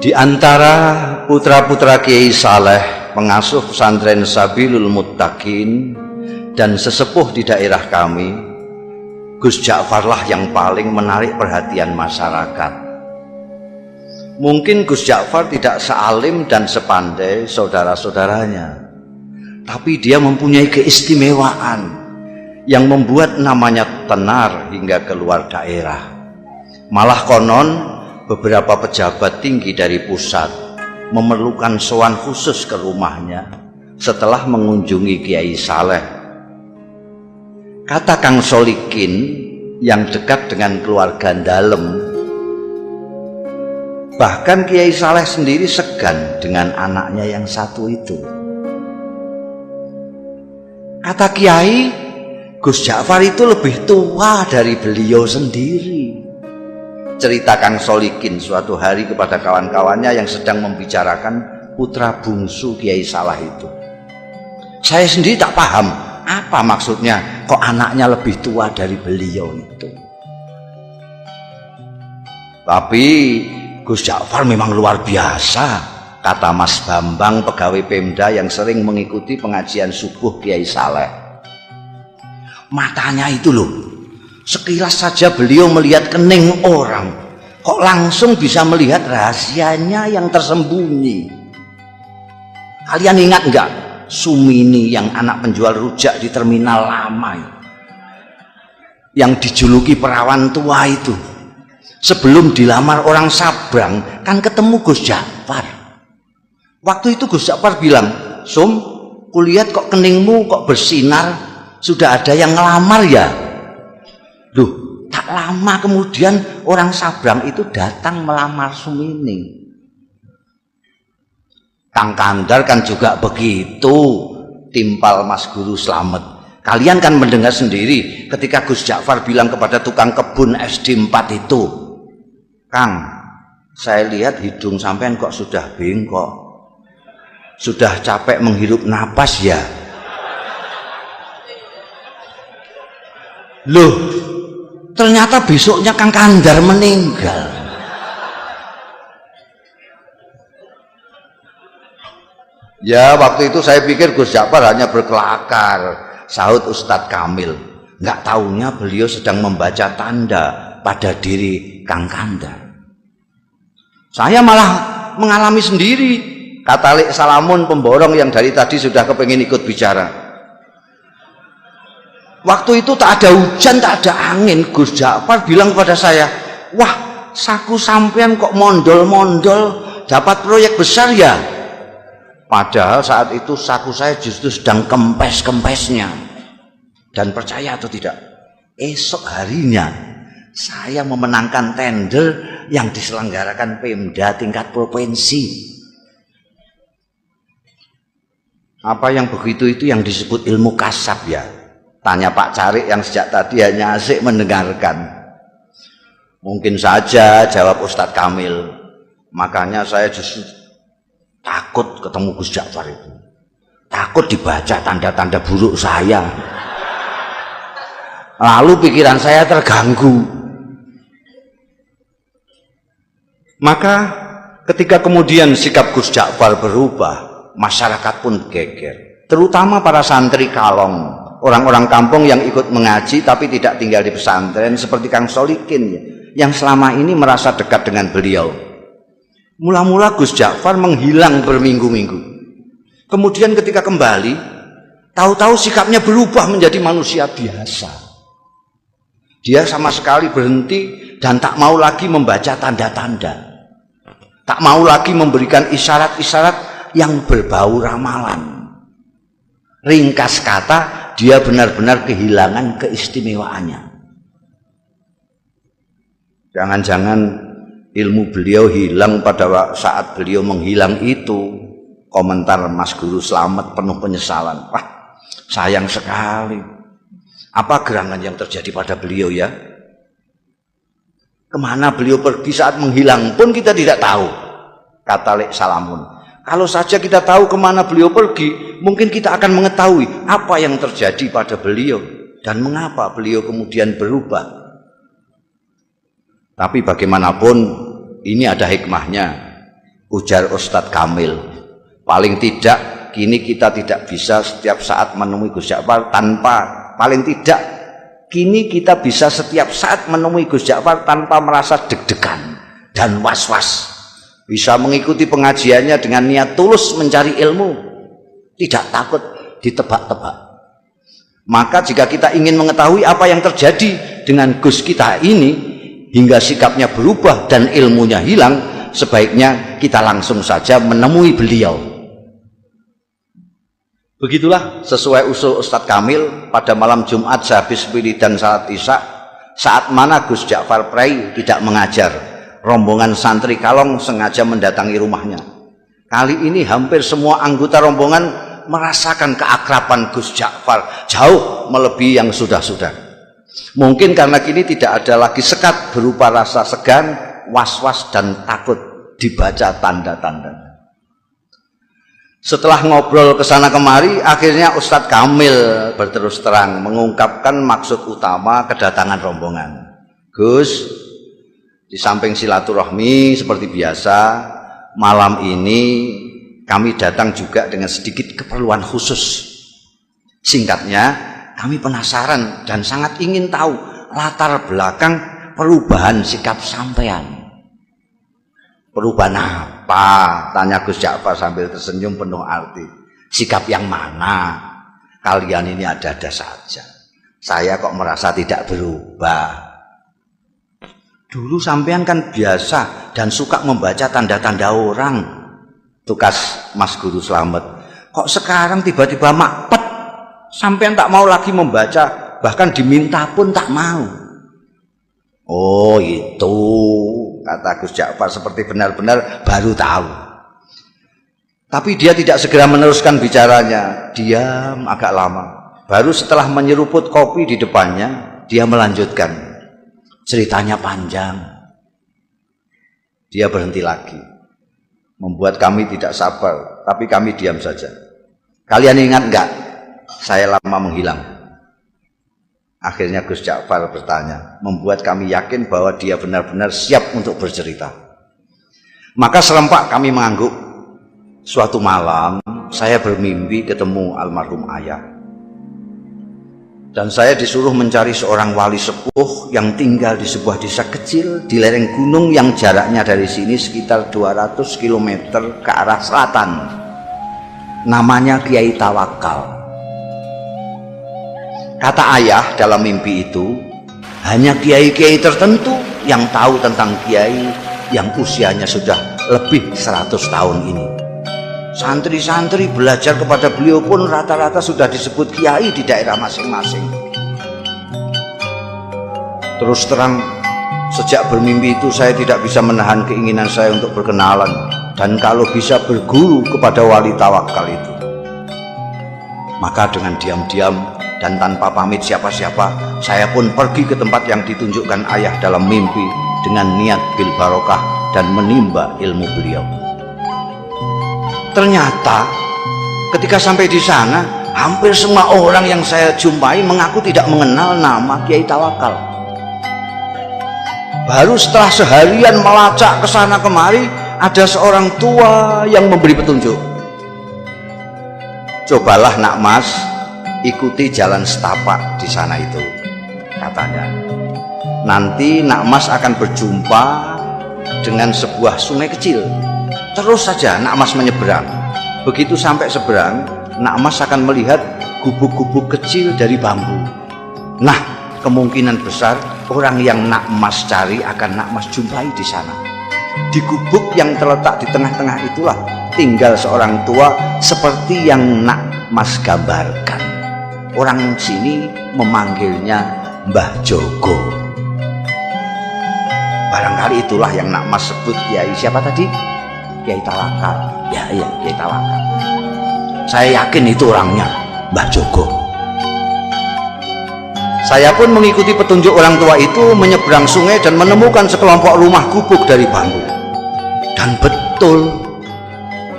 Di antara putra-putra Kiai Saleh, pengasuh pesantren Sabilul Muttaqin dan sesepuh di daerah kami, Gus Ja'farlah yang paling menarik perhatian masyarakat. Mungkin Gus Ja'far tidak sealim dan sepandai saudara-saudaranya, tapi dia mempunyai keistimewaan yang membuat namanya tenar hingga keluar daerah. Malah konon beberapa pejabat tinggi dari pusat memerlukan sowan khusus ke rumahnya setelah mengunjungi Kiai Saleh. Kata Kang Solikin yang dekat dengan keluarga dalem, bahkan Kiai Saleh sendiri segan dengan anaknya yang satu itu. Kata Kiai, Gus Ja'far itu lebih tua dari beliau sendiri. Cerita Kang Solikin suatu hari kepada kawan-kawannya yang sedang membicarakan putra bungsu Kiai Saleh itu. Saya sendiri tak paham apa maksudnya kok anaknya lebih tua dari beliau itu. Tapi Gus Ja'far memang luar biasa, kata Mas Bambang, pegawai Pemda yang sering mengikuti pengajian subuh Kiai Saleh. Matanya itu loh, sekilas saja beliau melihat kening orang, kok langsung bisa melihat rahasianya yang tersembunyi. Kalian ingat enggak Sumini yang anak penjual rujak di terminal lama yang dijuluki perawan tua itu? Sebelum dilamar orang Sabrang kan ketemu Gus Ja'far. Waktu itu Gus Ja'far bilang, "Sum, kulihat kok keningmu kok bersinar, sudah ada yang ngelamar ya?" Duh, tak lama kemudian orang Sabrang itu datang melamar Sumini. Kang Kandar kan juga begitu, timpal Mas Guru Slamet. Kalian kan mendengar sendiri ketika Gus Ja'far bilang kepada tukang kebun SD 4 itu, "Kang, saya lihat hidung sampean kok sudah bengkok, sudah capek menghirup napas ya?" Loh, ternyata besoknya Kang Kandar meninggal. Ya, waktu itu saya pikir Gus Ja'far hanya berkelakar, sahut Ustadz Kamil. Nggak taunya beliau sedang membaca tanda pada diri Kang Kandar. Saya malah mengalami sendiri, kata Lek Salamun pemborong yang dari tadi sudah kepengin ikut bicara. Waktu itu tak ada hujan, tak ada angin. Gus Ja'far bilang kepada saya, "Wah, saku sampean kok mondol-mondol, dapat proyek besar ya?" Padahal saat itu saku saya justru sedang kempes-kempesnya. Dan percaya atau tidak, esok harinya saya memenangkan tender yang diselenggarakan Pemda tingkat provinsi. Apa yang begitu itu yang disebut ilmu kasab ya? Tanya Pak Carik yang sejak tadi hanya asik mendengarkan. Mungkin saja, jawab Ustadz Kamil. Makanya saya justru takut ketemu Gus Ja'far itu. Takut dibaca tanda-tanda buruk saya. Lalu pikiran saya terganggu. Maka ketika kemudian sikap Gus Ja'far berubah, masyarakat pun geger. Terutama para santri kalong, orang-orang kampung yang ikut mengaji tapi tidak tinggal di pesantren seperti Kang Solikin yang selama ini merasa dekat dengan beliau. Mula-mula Gus Ja'far menghilang berminggu-minggu. Kemudian ketika kembali, tahu-tahu sikapnya berubah menjadi manusia biasa. Dia sama sekali berhenti dan tak mau lagi membaca tanda-tanda. Tak mau lagi memberikan isyarat-isyarat yang berbau ramalan. Ringkas kata, dia benar-benar kehilangan keistimewaannya. Jangan-jangan ilmu beliau hilang pada saat beliau menghilang itu. Komentar Mas Guru Slamet penuh penyesalan. Wah, sayang sekali. Apa gerangan yang terjadi pada beliau ya? Kemana beliau pergi saat menghilang pun kita tidak tahu, kata Lek Salamun. Kalau saja kita tahu kemana beliau pergi, mungkin kita akan mengetahui apa yang terjadi pada beliau dan mengapa beliau kemudian berubah. Tapi bagaimanapun ini ada hikmahnya. Ujar Ustadz Kamil. Paling tidak kini kita tidak bisa setiap saat menemui Gus Ja'far paling tidak kini kita bisa setiap saat menemui Gus Ja'far tanpa merasa deg-degan dan was-was. Bisa mengikuti pengajiannya dengan niat tulus mencari ilmu, tidak takut ditebak-tebak. Maka jika kita ingin mengetahui apa yang terjadi dengan Gus kita ini hingga sikapnya berubah dan ilmunya hilang, sebaiknya kita langsung saja menemui beliau. Begitulah sesuai usul Ustadz Kamil pada malam Jumat sehabis wiridan salat Isya, saat mana Gus Ja'far Prai tidak mengajar, rombongan santri Kalong sengaja mendatangi rumahnya. Kali ini hampir semua anggota rombongan merasakan keakraban Gus Ja'far jauh melebihi yang sudah-sudah. Mungkin karena kini tidak ada lagi sekat berupa rasa segan, was-was dan takut dibaca tanda-tanda. Setelah ngobrol kesana kemari, akhirnya Ustadz Kamil berterus terang mengungkapkan maksud utama kedatangan rombongan. Gus, di samping silaturahmi seperti biasa, malam ini kami datang juga dengan sedikit keperluan khusus. Singkatnya, kami penasaran dan sangat ingin tahu latar belakang perubahan sikap sampean. Perubahan apa? Tanya Gus Ja'far sambil tersenyum penuh arti. Sikap yang mana? Kalian ini ada-ada saja. Saya kok merasa tidak berubah. Dulu sampean kan biasa dan suka membaca tanda-tanda orang. Tukas Mas Guru Slamet. Kok sekarang tiba-tiba makpet? Sampean tak mau lagi membaca, bahkan diminta pun tak mau. Oh itu, kata Gus Ja'far seperti benar-benar baru tahu. Tapi dia tidak segera meneruskan bicaranya. Diam agak lama. Baru setelah menyeruput kopi di depannya, dia melanjutkan. Ceritanya panjang. Dia berhenti lagi, membuat kami tidak sabar, tapi kami diam saja. Kalian ingat enggak? Saya lama menghilang. Akhirnya Gus Ja'far bertanya, membuat kami yakin bahwa dia benar-benar siap untuk bercerita. Maka serempak kami mengangguk. Suatu malam saya bermimpi ketemu almarhum ayah. Dan saya disuruh mencari seorang wali sepuh yang tinggal di sebuah desa kecil di lereng gunung yang jaraknya dari sini sekitar 200 km ke arah selatan. Namanya Kiai Tawakal. Kata ayah dalam mimpi itu, hanya kiai-kiai tertentu yang tahu tentang kiai yang usianya sudah lebih 100 tahun ini. Santri-santri belajar kepada beliau pun rata-rata sudah disebut kiai di daerah masing-masing. Terus terang, sejak bermimpi itu saya tidak bisa menahan keinginan saya untuk berkenalan dan kalau bisa berguru kepada wali tawakal itu. Maka dengan diam-diam dan tanpa pamit siapa-siapa, saya pun pergi ke tempat yang ditunjukkan ayah dalam mimpi dengan niat bil barokah dan menimba ilmu beliau. Ternyata ketika sampai di sana, hampir semua orang yang saya jumpai mengaku tidak mengenal nama Kiai Tawakal. Baru setelah seharian melacak ke sana kemari, ada seorang tua yang memberi petunjuk. Cobalah nak mas, ikuti jalan setapak di sana itu, katanya. Nanti nak mas akan berjumpa dengan sebuah sungai kecil. Terus saja nak mas menyeberang. Begitu sampai seberang, nak mas akan melihat gubuk-gubuk kecil dari bambu. Nah, kemungkinan besar orang yang nak mas cari akan nak mas jumpai di sana. Di gubuk yang terletak di tengah-tengah itulah tinggal seorang tua seperti yang nak mas gambarkan. Orang sini memanggilnya Mbah Jogo. Barangkali itulah yang nak mas sebut Kiai siapa tadi? Kiai Tawakal. Ya, Kiai Tawakal. Saya yakin itu orangnya, Mbah Jogo. Saya pun mengikuti petunjuk orang tua itu menyeberang sungai dan menemukan sekelompok rumah gubuk dari bambu. Dan betul,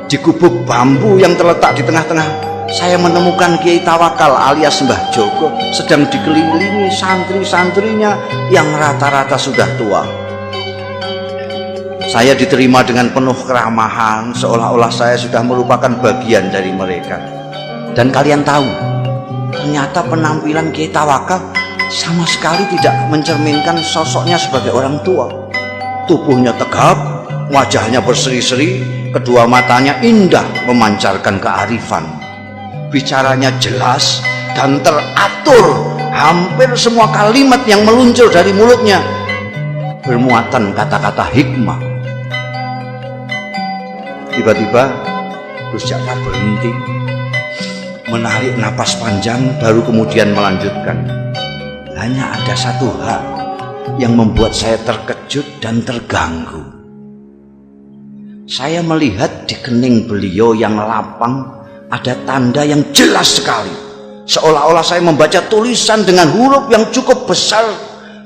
di gubuk bambu yang terletak di tengah-tengah, saya menemukan Kiai Tawakal alias Mbah Jogo sedang dikelilingi santri-santrinya yang rata-rata sudah tua. Saya diterima dengan penuh keramahan, seolah-olah saya sudah merupakan bagian dari mereka. Dan kalian tahu, ternyata penampilan Kiai Tawakal sama sekali tidak mencerminkan sosoknya sebagai orang tua. Tubuhnya tegap, wajahnya berseri-seri, kedua matanya indah memancarkan kearifan. Bicaranya jelas dan teratur, hampir semua kalimat yang meluncur dari mulutnya bermuatan kata-kata hikmah. Tiba-tiba Gus Ja'far berhenti, menarik napas panjang, baru kemudian melanjutkan. Hanya ada satu hal yang membuat saya terkejut dan terganggu. Saya melihat di kening beliau yang lapang ada tanda yang jelas sekali, seolah-olah saya membaca tulisan dengan huruf yang cukup besar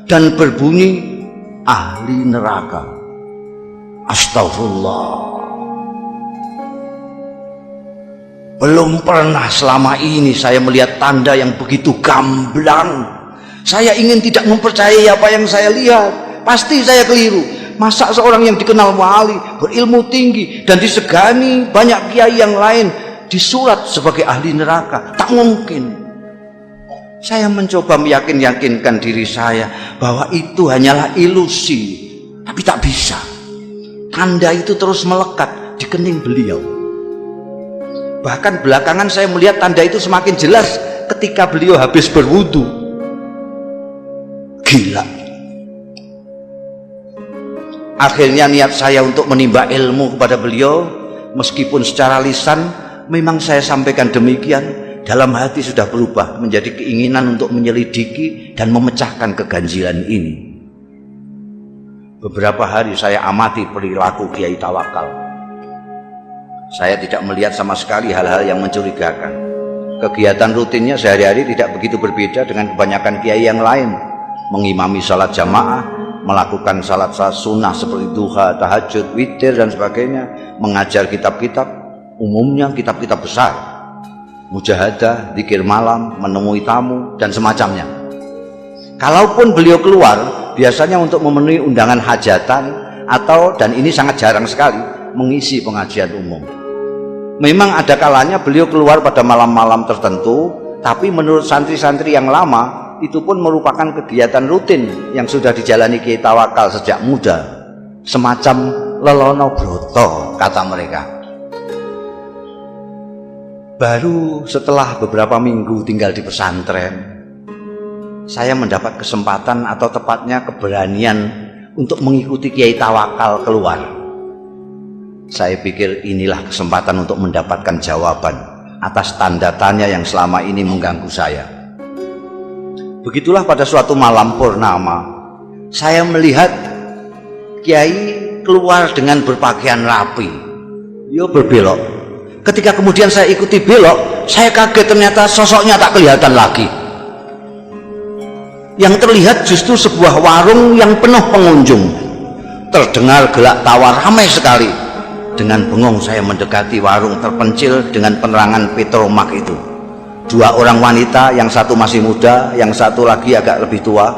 dan berbunyi ahli neraka. Astagfirullah. Belum pernah selama ini saya melihat tanda yang begitu gamblang. Saya ingin tidak mempercayai apa yang saya lihat. Pasti saya keliru. Masa seorang yang dikenal wali, berilmu tinggi, dan disegani banyak kiai yang lain disurat sebagai ahli neraka? Tak mungkin. Saya mencoba meyakinkan diri saya bahwa itu hanyalah ilusi, tapi tak bisa. Tanda itu terus melekat di kening beliau. Bahkan belakangan saya melihat tanda itu semakin jelas ketika beliau habis berwudu. Gila. Akhirnya niat saya untuk menimba ilmu kepada beliau, meskipun secara lisan memang saya sampaikan demikian, dalam hati sudah berubah menjadi keinginan untuk menyelidiki dan memecahkan keganjilan ini. Beberapa hari saya amati perilaku Kiai Tawakal. Saya tidak melihat sama sekali hal-hal yang mencurigakan. Kegiatan rutinnya sehari-hari tidak begitu berbeda dengan kebanyakan kiai yang lain. Mengimami salat jamaah, melakukan salat sunnah seperti duha, tahajud, witir dan sebagainya, mengajar kitab-kitab, umumnya kitab-kitab besar, mujahadah, zikir malam, menemui tamu dan semacamnya. Kalaupun beliau keluar, biasanya untuk memenuhi undangan hajatan atau, dan ini sangat jarang sekali, mengisi pengajian umum. Memang ada kalanya beliau keluar pada malam-malam tertentu, tapi menurut santri-santri yang lama, itu pun merupakan kegiatan rutin yang sudah dijalani Kiai Tawakal sejak muda, semacam lelono broto kata mereka. Baru setelah beberapa minggu tinggal di pesantren, saya mendapat kesempatan atau tepatnya keberanian untuk mengikuti Kiai Tawakal keluar. Saya pikir inilah kesempatan untuk mendapatkan jawaban atas tanda tanya yang selama ini mengganggu saya. Begitulah pada suatu malam purnama, saya melihat Kiai keluar dengan berpakaian rapi. Beliau berbelok. Ketika kemudian saya ikuti belok, saya kaget ternyata sosoknya tak kelihatan lagi. Yang terlihat justru sebuah warung yang penuh pengunjung. Terdengar gelak tawa ramai sekali. Dengan bengong saya mendekati warung terpencil dengan penerangan petromak itu. Dua orang wanita, yang satu masih muda, yang satu lagi agak lebih tua,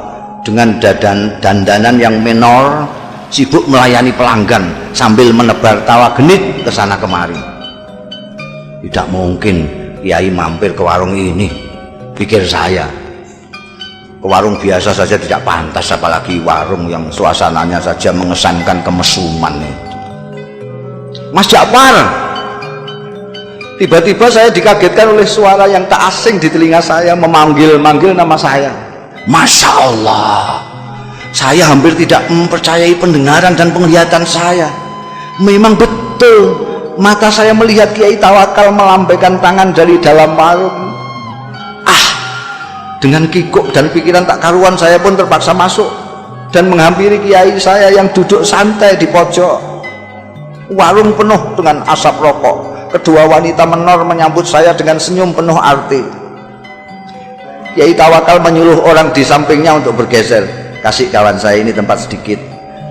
dengan dandanan yang menor, sibuk melayani pelanggan sambil menebar tawa genit ke sana kemari. Tidak mungkin Kiai mampir ke warung ini, pikir saya. Ke warung biasa saja tidak pantas, apalagi warung yang suasananya saja mengesankan kemesuman itu. Mas Ja'far, tiba-tiba saya dikagetkan oleh suara yang tak asing di telinga saya, memanggil-manggil nama saya. Masya Allah, saya hampir tidak mempercayai pendengaran dan penglihatan saya. Memang betul, mata saya melihat Kiai Tawakal melambaikan tangan dari dalam warung. Dengan kikuk dan pikiran tak karuan, saya pun terpaksa masuk dan menghampiri Kiai saya yang duduk santai di pojok. Warung penuh dengan asap rokok. Kedua wanita menor menyambut saya dengan senyum penuh arti. Kiai Tawakal menyuruh orang di sampingnya untuk bergeser. Kasih kawan saya ini tempat sedikit.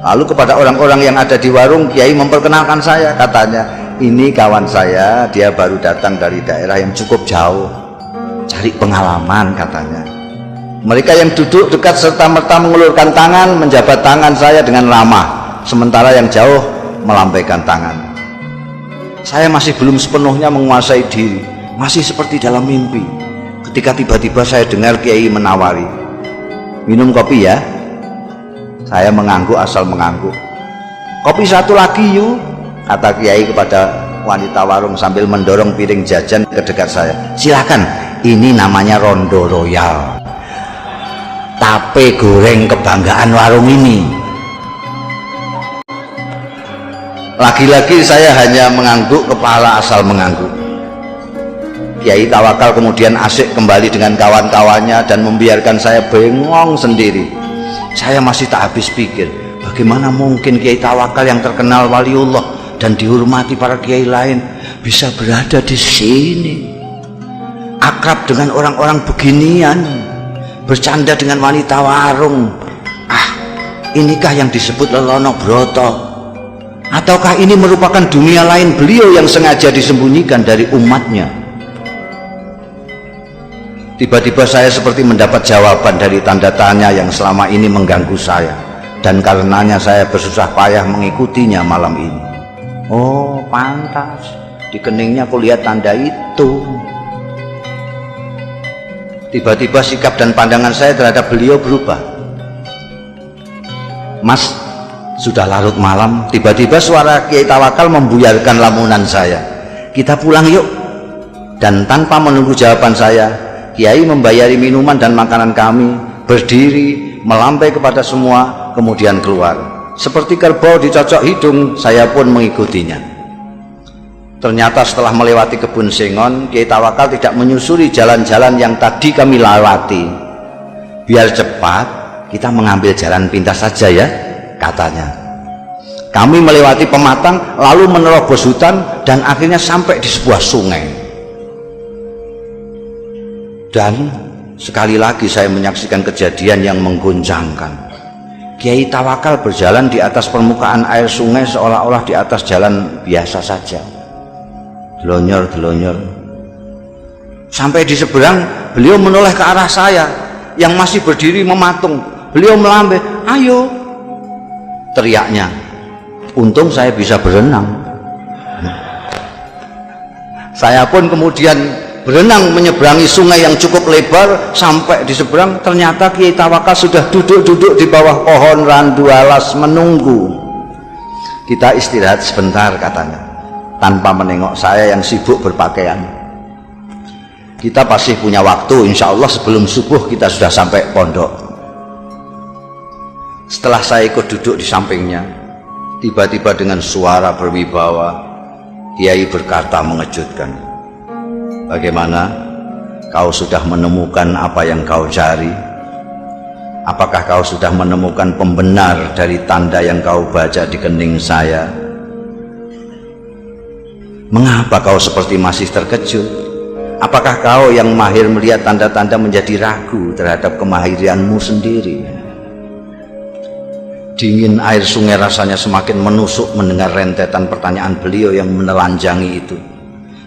Lalu kepada orang-orang yang ada di warung, Kiai memperkenalkan saya. Katanya, ini kawan saya, dia baru datang dari daerah yang cukup jauh, cari pengalaman katanya. Mereka yang duduk dekat serta-merta mengulurkan tangan, menjabat tangan saya dengan ramah. sementara yang jauh melambaikan tangan. Saya masih belum sepenuhnya menguasai diri, masih seperti dalam mimpi, ketika tiba-tiba saya dengar Kiai menawari, "Minum kopi ya?" Saya mengangguk asal mengangguk. "Kopi satu lagi yuk," kata Kiai kepada wanita warung sambil mendorong piring jajan ke dekat saya. "Silakan, ini namanya Rondo Royal, tape goreng kebanggaan warung ini." Lagi-lagi saya hanya mengangguk kepala asal mengangguk. Kiai Tawakal kemudian asik kembali dengan kawan-kawannya dan membiarkan saya bengong sendiri. Saya masih tak habis pikir, bagaimana mungkin Kiai Tawakal yang terkenal waliullah dan dihormati para kiai lain bisa berada di sini, akrab dengan orang-orang beginian, bercanda dengan wanita warung. Inikah yang disebut Lelono Broto? Ataukah ini merupakan dunia lain beliau yang sengaja disembunyikan dari umatnya? Tiba-tiba saya seperti mendapat jawaban dari tanda tanya yang selama ini mengganggu saya, dan karenanya saya bersusah payah mengikutinya malam ini. Oh, pantas di keningnya aku lihat tanda itu. Tiba-tiba sikap dan pandangan saya terhadap beliau berubah. "Mas, sudah larut malam." Tiba-tiba suara Kiai Tawakal membuyarkan lamunan saya. "Kita pulang yuk." Dan tanpa menunggu jawaban saya, Kiai membayari minuman dan makanan kami, berdiri, melambai kepada semua, kemudian keluar. Seperti kerbau dicocok hidung, saya pun mengikutinya. Ternyata setelah melewati kebun sengon, Kiai Tawakal tidak menyusuri jalan-jalan yang tadi kami lewati. "Biar cepat, kita mengambil jalan pintas saja ya," katanya. Kami melewati pematang, lalu menerobos hutan, dan akhirnya sampai di sebuah sungai. Dan sekali lagi saya menyaksikan kejadian yang mengguncangkan. Kiai Tawakal berjalan di atas permukaan air sungai seolah-olah di atas jalan biasa saja. Delonyor-delonyor. Sampai di seberang, beliau menoleh ke arah saya yang masih berdiri mematung. Beliau melambai, "Ayo," teriaknya. Untung saya bisa berenang. Saya pun kemudian berenang menyeberangi sungai yang cukup lebar. Sampai di seberang, ternyata Kiai Tawakal sudah duduk-duduk di bawah pohon randu alas menunggu. "Kita istirahat sebentar," katanya, tanpa menengok saya yang sibuk berpakaian. "Kita pasti punya waktu, insya Allah sebelum subuh kita sudah sampai pondok." Setelah saya ikut duduk di sampingnya, tiba-tiba dengan suara berwibawa, Kiai berkata mengejutkan, "Bagaimana? Kau sudah menemukan apa yang kau cari? Apakah kau sudah menemukan pembenar dari tanda yang kau baca di kening saya? Mengapa kau seperti masih terkejut? Apakah kau yang mahir melihat tanda-tanda menjadi ragu terhadap kemahiranmu sendiri?" Dingin air sungai rasanya semakin menusuk mendengar rentetan pertanyaan beliau yang menelanjangi itu.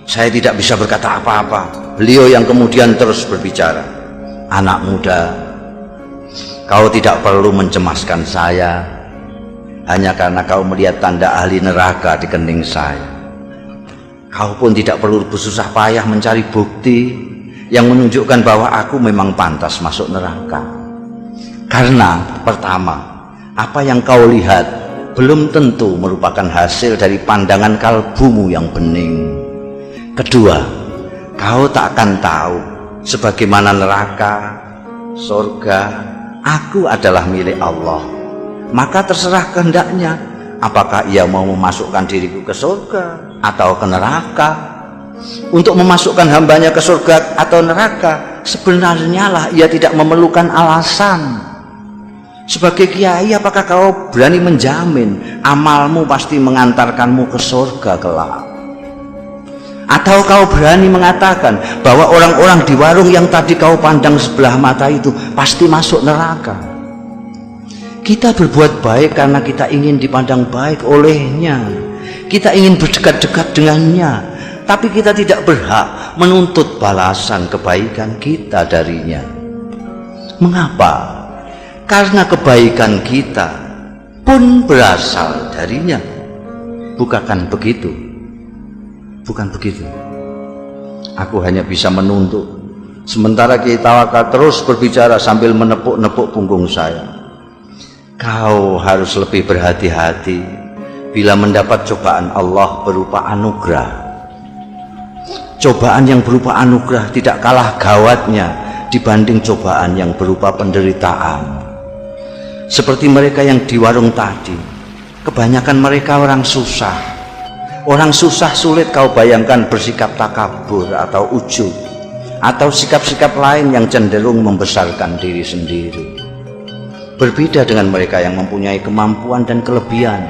Saya tidak bisa berkata apa-apa. Beliau yang kemudian terus berbicara, "Anak muda, kau tidak perlu mencemaskan saya hanya karena kau melihat tanda ahli neraka di kening saya. Kau pun tidak perlu bersusah payah mencari bukti yang menunjukkan bahwa aku memang pantas masuk neraka. Karena pertama, apa yang kau lihat belum tentu merupakan hasil dari pandangan kalbumu yang bening. Kedua, kau tak akan tahu sebagaimana neraka, surga, aku adalah milik Allah. Maka terserah kehendaknya, apakah ia mau memasukkan diriku ke surga atau ke neraka. Untuk memasukkan hambanya ke surga atau neraka, sebenarnya lah ia tidak memerlukan alasan. Sebagai kiai, apakah kau berani menjamin amalmu pasti mengantarkanmu ke surga kelak? Atau kau berani mengatakan bahwa orang-orang di warung yang tadi kau pandang sebelah mata itu pasti masuk neraka? Kita berbuat baik karena kita ingin dipandang baik olehnya. Kita ingin berdekat-dekat dengannya, tapi kita tidak berhak menuntut balasan kebaikan kita darinya. Mengapa? Karena kebaikan kita pun berasal darinya. Bukan begitu? Bukan begitu. Aku hanya bisa menuntut, sementara Kiai Tawakal terus berbicara sambil menepuk-nepuk punggung saya. Kau harus lebih berhati-hati bila mendapat cobaan Allah berupa anugerah. Cobaan yang berupa anugerah tidak kalah gawatnya dibanding cobaan yang berupa penderitaan. Seperti mereka yang di warung tadi, kebanyakan mereka orang susah. Orang susah sulit kau bayangkan bersikap takabur atau ujub, atau sikap-sikap lain yang cenderung membesarkan diri sendiri. Berbeda dengan mereka yang mempunyai kemampuan dan kelebihan,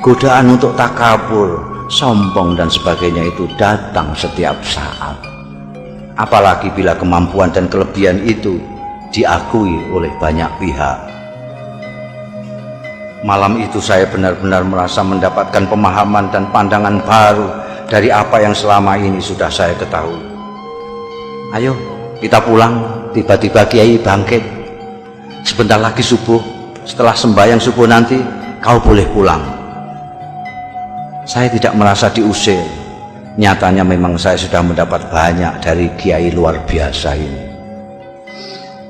godaan untuk takabur, sombong dan sebagainya itu datang setiap saat. Apalagi bila kemampuan dan kelebihan itu diakui oleh banyak pihak. Malam itu saya benar-benar merasa mendapatkan pemahaman dan pandangan baru dari apa yang selama ini sudah saya ketahui. Ayo kita pulang. Tiba-tiba Kiai bangkit. Sebentar lagi subuh, setelah sembahyang subuh nanti kau boleh pulang. Saya tidak merasa diusir. Nyatanya memang saya sudah mendapat banyak dari Kiai luar biasa ini.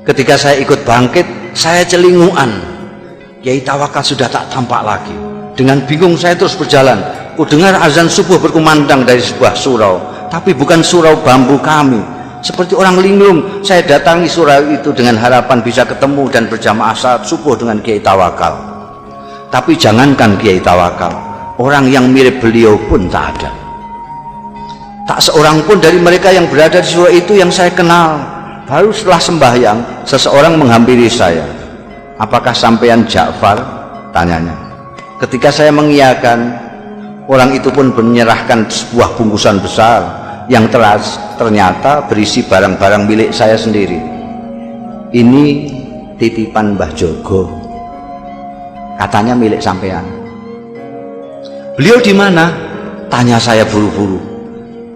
Ketika saya ikut bangkit, saya celinguan. Kiai Tawakal sudah tak tampak lagi. Dengan bingung saya terus berjalan. Ku dengar azan subuh berkumandang dari sebuah surau, tapi bukan surau bambu kami. Seperti orang linglung, saya datangi surau itu dengan harapan bisa ketemu dan berjamaah salat subuh dengan Kiai Tawakal. Tapi jangankan Kiai Tawakal, orang yang mirip beliau pun tak ada. Tak seorang pun dari mereka yang berada di surau itu yang saya kenal. Baru setelah sembahyang, seseorang menghampiri saya. Apakah sampean Ja'far? Tanyanya. Ketika saya mengiyakan, orang itu pun menyerahkan sebuah bungkusan besar yang ternyata berisi barang-barang milik saya sendiri. Ini titipan Mbah Jogo, katanya milik sampean. Beliau di mana? Tanya saya buru-buru.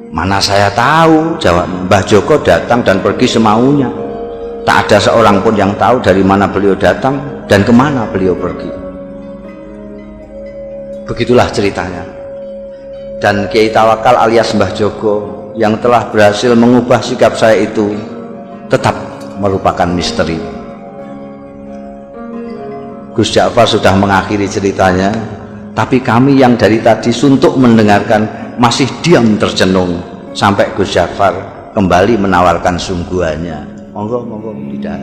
Mana saya tahu, jawab. Mbah Joko datang dan pergi semaunya. Tak ada seorang pun yang tahu dari mana beliau datang dan kemana beliau pergi. Begitulah ceritanya. Dan Kiai Tawakal alias Mbah Jogo yang telah berhasil mengubah sikap saya itu tetap merupakan misteri. Gus Ja'far sudah mengakhiri ceritanya, tapi kami yang dari tadi suntuk mendengarkan masih diam tercenung sampai Gus Ja'far kembali menawarkan sungguhannya. Monggo tidak.